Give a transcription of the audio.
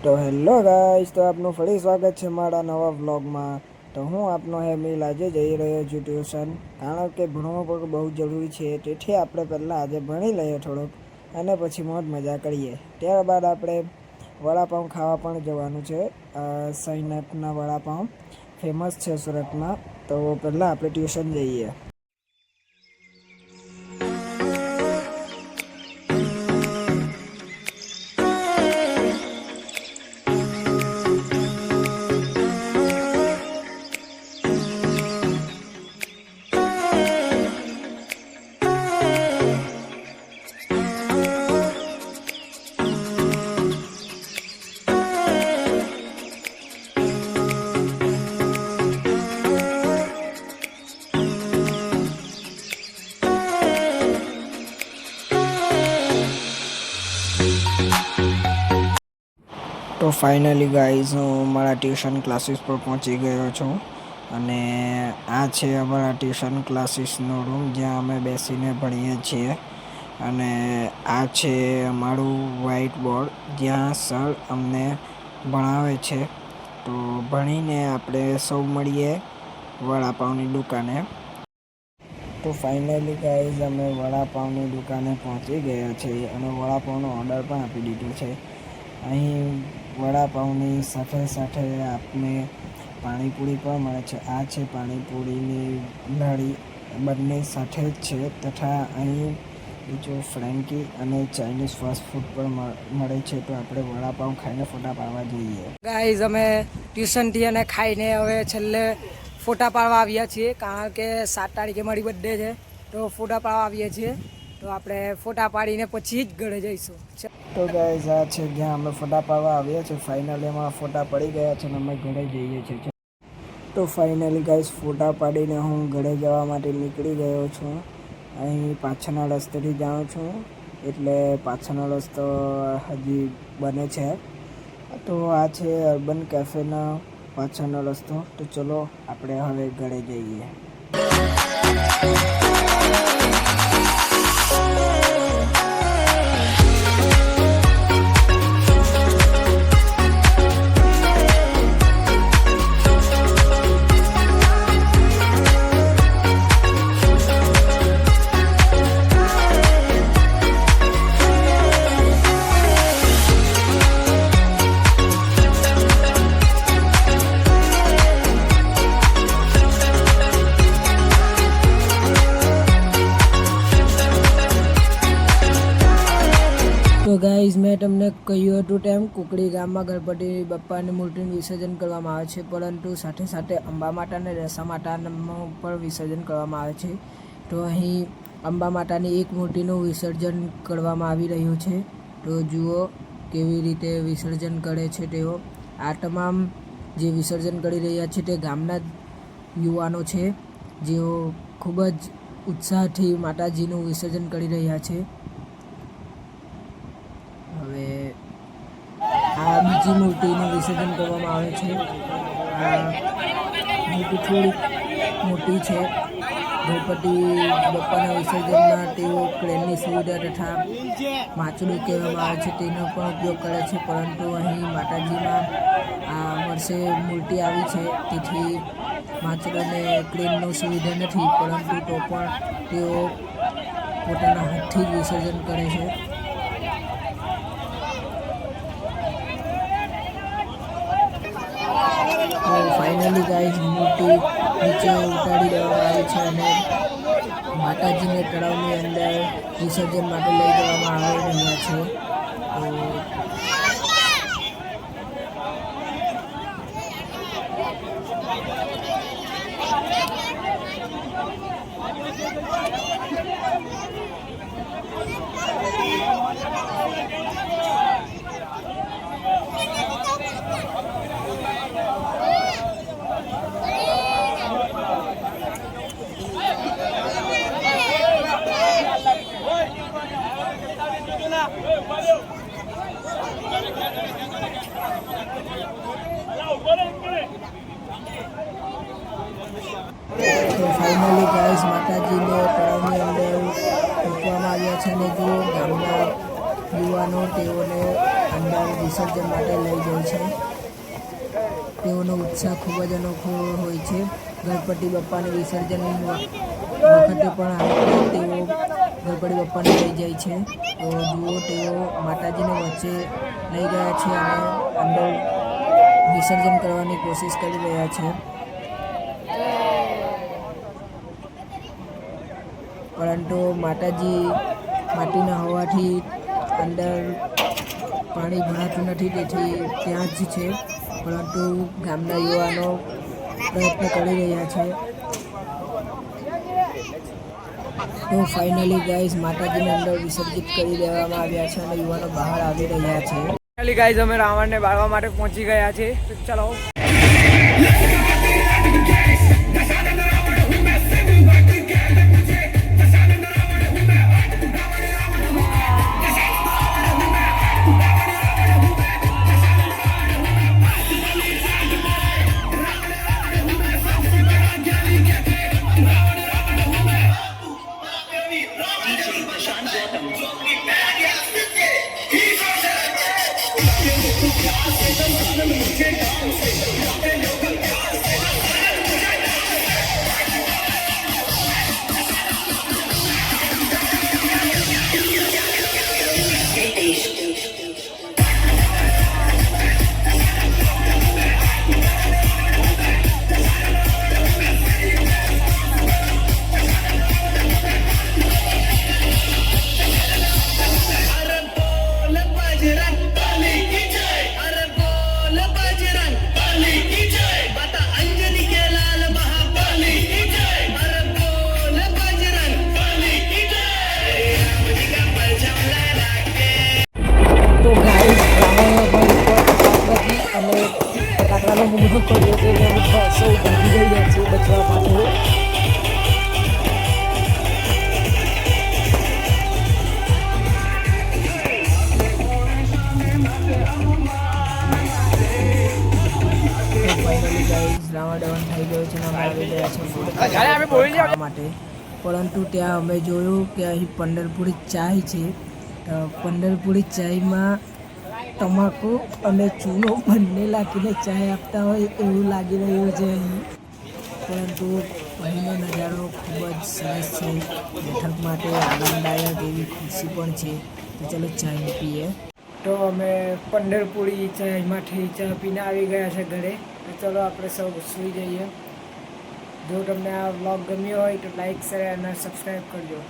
તો hello guys, તો આપનું ફરી સ્વાગત છે મારા નવા વ્લોગમાં। તો હું આપનો હેમિલ આજે જઈ રહ્યો છું ટ્યુશન, કારણ કે ભણવું પણ બહુ જરૂરી છે। તેથી આપણે પહેલાં આજે ભણી લઈએ થોડુંક, અને પછી મોજ મજા કરીએ। ત્યારબાદ આપણે વડાપાઉં ખાવા પણ જવાનું છે। સાઈનાથના વડાપાઉં ફેમસ છે સુરતમાં। તો પહેલાં આપણે ટ્યુશન જઈએ। તો ફાઇનલી ગાઈઝ, હું મારા ટ્યુશન ક્લાસીસ પર પહોંચી ગયો છું, અને આ છે અમારા ટ્યુશન ક્લાસીસનો રૂમ, જ્યાં અમે બેસીને ભણીએ છીએ। અને આ છે અમારું વ્હાઇટ બોર્ડ, જ્યાં સર અમને ભણાવે છે। તો ભણીને આપણે સૌ મળીએ વડાપાઉંની દુકાને। તો ફાઇનલી ગાઈઝ, અમે વડાપાઉંની દુકાને પહોંચી ગયા છીએ, અને વડાપાઉંનો ઓર્ડર પણ આપી દીધો છે। અહીં વડાપાઉંની સાથે સાથે આપને પાણીપુરી પણ મળે છે। આ છે પાણીપુરીની નળી, બંને સાથે જ છે। તથા અહીં બીજું ફ્રેન્કી અને ચાઇનીઝ ફાસ્ટ ફૂડ પણ મળે છે। તો આપણે વડાપાઉં ખાઈને ફોટા પાડવા જઈએ। ગાઈઝ, અમે ટ્યુશનથી અને ખાઈને હવે છેલ્લે ફોટા પાડવા આવ્યા છીએ, કારણ કે 7 તારીખે મારી બર્થડે છે। તો ફોટા પાડવા આવીએ છીએ, તો આપણે ફોટા પાડીને પછી જ ઘરે જઈશું। તો ગાઈઝ, આ છે જ્યાં અમે ફોટા પાડવા આવ્યા છીએ। ફાઇનલી અમારા ફોટા પડી ગયા છે અને અમે ઘરે જઈએ છીએ। તો ફાઇનલી ગાઈઝ, ફોટા પાડીને હું ઘરે જવા માટે નીકળી ગયો છું। અહીં પાછળના રસ્તેથી જાઉં છું, એટલે પાછળનો રસ્તો હજી બને છે। તો આ છે અર્બન કેફેનો પાછળનો રસ્તો। તો ચલો આપણે હવે ઘરે જઈએ। તો ગાઈઝ, મેં તમને કહ્યું હતું તેમ કુકડી ગામમાં ગણપતિ બાપ્પાની મૂર્તિનું વિસર્જન કરવામાં આવે છે, પરંતુ સાથે સાથે અંબા માતા અને દશા માતાનું પણ વિસર્જન કરવામાં આવે છે। તો અહીં અંબા માતાની એક મૂર્તિનું વિસર્જન કરવામાં આવી રહ્યું છે। તો જુઓ કેવી રીતે વિસર્જન કરે છે તેઓ। આ તમામ જે વિસર્જન કરી રહ્યા છે તે ગામના યુવાનો છે, જેઓ ખૂબ જ ઉત્સાહથી માતાજીનું વિસર્જન કરી રહ્યા છે। હવે આ બીજી મૂર્તિનું વિસર્જન કરવામાં આવે છે। આ મૂર્તિ થોડી મોટી છે। ગણપતિ બાપ્પાના વિસર્જનમાં તેઓ ક્રેનની સુવિધા તથા માચડું કહેવામાં આવે છે તેનો પણ ઉપયોગ કરે છે, પરંતુ અહીં માતાજીમાં આ વર્ષે મૂર્તિ આવી છે, તેથી માચડુને ક્રેનની સુવિધા નથી, પરંતુ તો પણ તેઓ પોતાના હાથથી જ વિસર્જન કરે છે। તો ફાઇનલી ગાઈઝ, મૂર્તિ નીચે ઉતારી દેવામાં આવી છે, અને માતાજીને તળાવની અંદર વિસર્જન માટે લઈ જવામાં આવી રહ્યા છે। તો ફાઇનલી ગાઈઝ, માતાજીને તળાવની અંદર મૂકવામાં આવ્યા છે, અને જો ગામના યુવાનો તેઓને અંદર વિસર્જન માટે લઈ જાય છે. તેઓનો ઉત્સાહ ખૂબ જ અનોખો હોય છે. ગણપતિ બાપાને વિસર્જન વખતે પણ તેઓ ગણપતિ બાપાને લઈ જાય છે. તો જુઓ, તેઓ માતાજીને વચ્ચે લઈ ગયા છે અને અંદર વિસર્જન કરવાની કોશિશ કરી રહ્યા છે. પરંતુ માતાજી માટીના હોવાથી અંદર પાણી ભરાતું નથી, તેથી ત્યાં જ છે. પરંતુ ગામના યુવાનો પ્રયત્ન કરી રહ્યા છે. તો ફાઇનલી ગાઈઝ માતાજીને અંદર વિસર્જિત કરી દેવામાં આવ્યા છે અને યુવાનો બહાર આવી રહ્યા છે. ફાઇનલી ગાઈઝ અમે રાવણને બાળવા માટે પહોંચી ગયા છે. તો ચલો. બચવા માટે રાવણ થઈ ગયો છે અને અમે આવી ગયા છે માટે. પરંતુ ત્યાં અમે જોયું કે અહીં પંઢરપુરી ચાય છે. પંઢરપુરી ચાયમાં તમાકુ અને ચૂનો બંને લાગીને ચાય આપતા હોય એવું લાગી રહ્યું છે અહીં. પરંતુ અહીંનો નજારો ખૂબ જ સરસ છે. બેઠક માટે આનંદદાયક એવી ખુરશી પણ છે. તો ચલો ચાય પીએ. તો અમે પંઢરપુરી ચાયમાંથી ચા પીને આવી ગયા છે ઘરે. તો ચલો આપણે સૌ સૂઈ જઈએ. જો તમને આ વ્લોગ ગમ્યો હોય તો લાઈક, શેર અને સબસ્ક્રાઈબ કરજો.